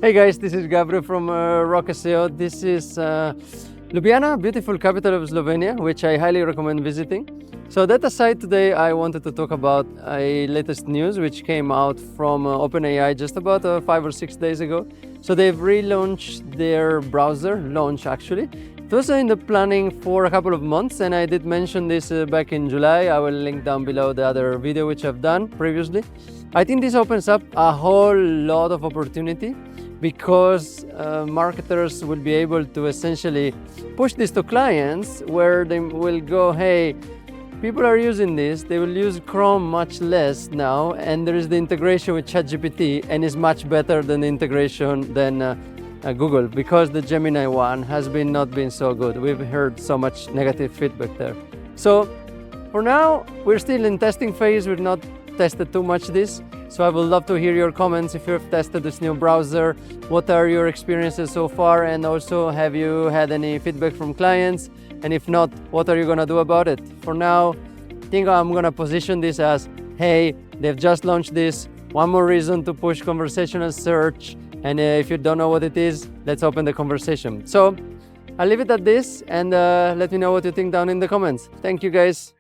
Hey guys, this is Gabriel from Rock SEO. This is Ljubljana, beautiful capital of Slovenia, which I highly recommend visiting. So that aside, today I wanted to talk about a latest news which came out from OpenAI just about 5 or 6 days ago. So they've relaunched their browser, actually. It was in the planning for a couple of months, and I did mention this back in July. I will link down below the other video which I've done previously. I think this opens up a whole lot of opportunity because marketers will be able to essentially push this to clients where they will go, hey, people are using this, they will use Chrome much less now, and there is the integration with ChatGPT, and is much better than the integration than Google, because the Gemini one has not been so good. We've heard so much negative feedback there. So for now, we're still in testing phase. We've not tested too much this. So I would love to hear your comments if you've tested this new browser. What are your experiences so far? And also, have you had any feedback from clients? And if not, what are you gonna do about it? For now, I think I'm gonna position this as, hey, they've just launched this. One more reason to push conversational search. And if you don't know what it is, let's open the conversation. So I'll leave it at this, and let me know what you think down in the comments. Thank you guys.